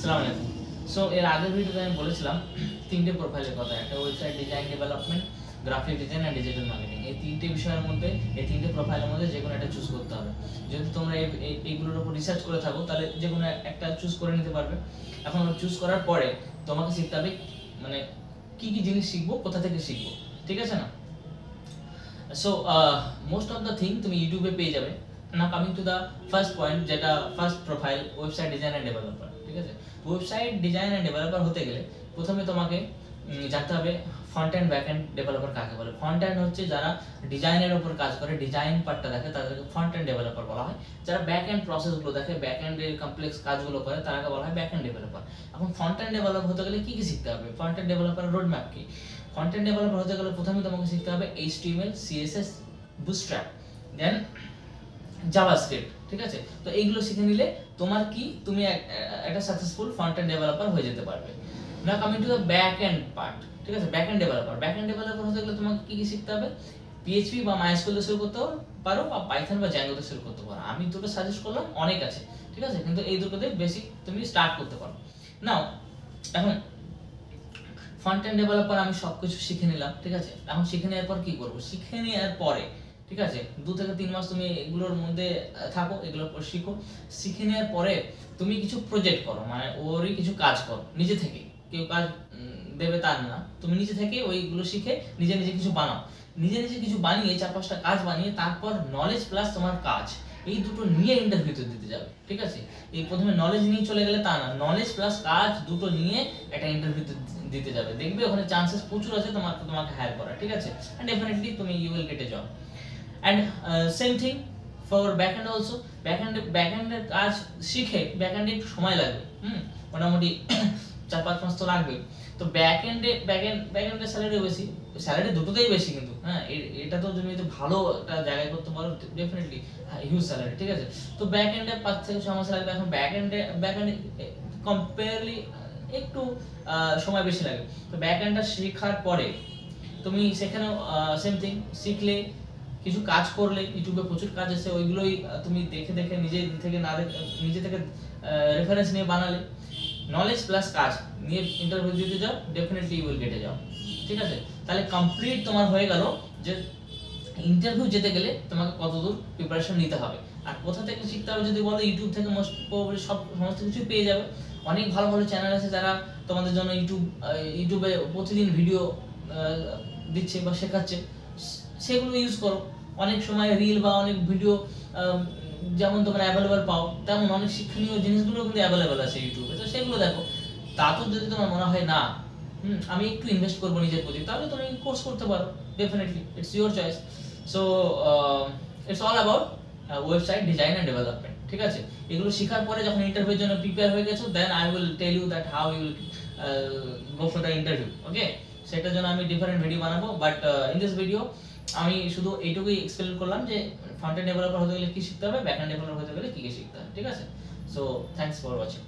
আসসালামু আলাইকুম। সো এর আগের ভিডিওতে আমি বলেছিলাম তিনটে প্রোফাইলের কথা, একটা website design, development, graphic design and digital marketing. এই তিনটে বিষয়ের মধ্যে, এই তিনটে প্রোফাইলের মধ্যে যে কোনো একটা চুজ করতে হবে। যদি তোমরা এইগুলোর উপর রিসার্চ করে থাকো তাহলে যে কোনো একটা চুজ করে নিতে পারবে। এখন চুজ করার পরে তোমাকে শিখতে হবে মানে কি কি জিনিস শিখবো, কোথা থেকে শিখবো, ঠিক আছে না? So most of the thing তুমি ইউটিউবে পেয়ে যাবে। Now coming to the first point, যেটা first profile, website design and developer. ঠিক আছে, ওয়েবসাইট ডিজাইন এন্ড ডেভেলপার হতে গেলে প্রথমে তোমাকে জানতে হবে front end back end developer কাকে বলে। ফ্রন্ট এন্ড হচ্ছে যারা ডিজাইনের উপর কাজ করে, ডিজাইন পার্টটা দেখে, তাদেরকে ফ্রন্ট এন্ড ডেভেলপার বলা হয়। যারা ব্যাক এন্ড প্রসেসগুলো দেখে, ব্যাক এন্ডের কমপ্লেক্স কাজগুলো করে, তারাকে বলা হয় ব্যাক এন্ড ডেভেলপার। এখন ফ্রন্ট এন্ড ডেভেলপার হতে গেলে কি কি শিখতে হবে? ফ্রন্ট এন্ড ডেভেলপারের রোড ম্যাপ কি? ফ্রন্ট এন্ড ডেভেলপার হতে গেলে প্রথমে তোমাকে শিখতে হবে HTML, CSS, বুটস্ট্র্যাপ, দেন জাভাস্ক্রিপ্ট। ঠিক আছে, তো এইগুলো শিখে নিলে তোমার কি তুমি একটা সাকসেসফুল ফ্রন্ট এন্ড ডেভেলপার হয়ে যেতে পারবে। নাও coming to the back end part. ঠিক আছে, back end developer. Back end developer হতে গেলে তোমাকে কি কি শিখতে হবে? PHP বা MySQL দিয়ে শুরু করতে পারো, বা পাইথন বা জ্যাঙ্গো দিয়ে শুরু করতে পারো। আমি দুটো সাজেস্ট করলাম, অনেক আছে, ঠিক আছে, কিন্তু এই দুটোতে বেসিক তুমি স্টার্ট করতে পারো। নাও এখন ফ্রন্ট এন্ড ডেভেলপার আমি সবকিছু শিখে নিলাম, ঠিক আছে। এখন শিখে নেওয়ার পর কি করব? শিখে নেওয়ার পরে, ঠিক আছে, 2 থেকে 3 মাস তুমি এগুলোর মধ্যে থাকো, এগুলোর পর শিখো। শিখে নেওয়ার পরে তুমি কিছু প্রজেক্ট করো, মানে ওরই কিছু কাজ করো নিজে থেকে। কেউ কাজ দেবে তার না, তুমি নিজে থেকে ওইগুলো শিখে নিজে নিজে কিছু বানাও। নিজে নিজে কিছু বানিয়ে 4-5টা কাজ বানিয়ে তারপর নলেজ প্লাস তোমার কাজ, এই দুটো নিয়ে ইন্টারভিউতে দিতে যাবে। ঠিক আছে, এই প্রথমে নলেজ নিয়ে চলে গেলে তা না, নলেজ প্লাস কাজ দুটো নিয়ে একটা ইন্টারভিউতে দিতে যাবে। দেখবে ওখানে চান্সেস প্রচুর আছে তোমাকে হায়ার করার। ঠিক আছে, এন্ড ডেফিনেটলি তুমি you will get a job. And same thing for back and also. Back এন্ডের কাজ শিখে, ব্যাক এন্ডে একটু সময় লাগবে, মোটামুটি 4-5 মাস তো লাগবে। তো ব্যাক এন্ডের স্যালারি বেশি, স্যালারি দুটোতেই বেশি কিন্তু, হ্যাঁ, এটা তো তুমি যদি ভালো একটা জায়গায় করতে পারো ডেফিনেটলি হিউজ স্যালারি। ঠিক আছে, তো ব্যাক এন্ডে 5 থেকে 6 মাস লাগবে। এখন ব্যাক এন্ডে কম্পেয়ারলি একটু সময় বেশি লাগে। তো ব্যাক এন্ডটা শেখার পরে তুমি সেখানেও সেম থিং শিখলে, কিছু কাজ করলে, ইউটিউবে প্রচুর কাজ আছে, ওইগুলোই তুমি দেখে দেখে নিজে থেকে রেফারেন্স নিয়ে বানালে, নলেজ প্লাস কাজ নিয়ে ইন্টারভিউ দিতে যাও, definitely you will get a job. ঠিক আছে, তাহলে কমপ্লিট তোমার হয়ে গেল যে ইন্টারভিউ যেতে গেলে তোমাকে কতদূর প্রিপারেশন নিতে হবে। আর কোথা থেকে শিখতে হবে যদি বলো, ইউটিউব থেকে মোস্ট প্রবাবলি সমস্ত কিছু পেয়ে যাবে। অনেক ভালো ভালো চ্যানেল আছে যারা তোমাদের জন্য ইউটিউবে প্রতিদিন ভিডিও দিচ্ছে বা শেখাচ্ছে, সেগুলো ইউজ করো। অনেক সময় রিল বা অনেক ভিডিও যেমন তোমরা অ্যাভেলেবল পাও, তেমন অনেক শিক্ষণীয় জিনিসগুলো কিন্তু অ্যাভেলেবল আছে ইউটিউবে, তো সেগুলো দেখো। তারপর যদি তোমার মনে হয় না আমি একটু ইনভেস্ট করবো নিজের প্রতি, তাহলে তুমি কোর্স করতে পারো, definitely it's your choice. So it's all about website design and development. ঠিক আছে, এগুলো শেখার পরে যখন ইন্টারভিউর জন্য প্রিপেয়ার হয়ে গেছো, then I will tell you that how you will go for the interview. Okay, সেটার জন্য আমি ডিফারেন্ট ভিডিও বানাবো, বাট ইন দিস ভিডিও আমি শুধু এইটুকুই এক্সপ্লেন করলাম যে ফ্রন্ট এন্ড ডেভেলপার হতে গেলে কি শিখতে হবে, ব্যাক এন্ড ডেভেলপার হতে গেলে কি কি শিখতে হবে। ঠিক আছে, সো থ্যাঙ্কস ফর ওয়াচিং।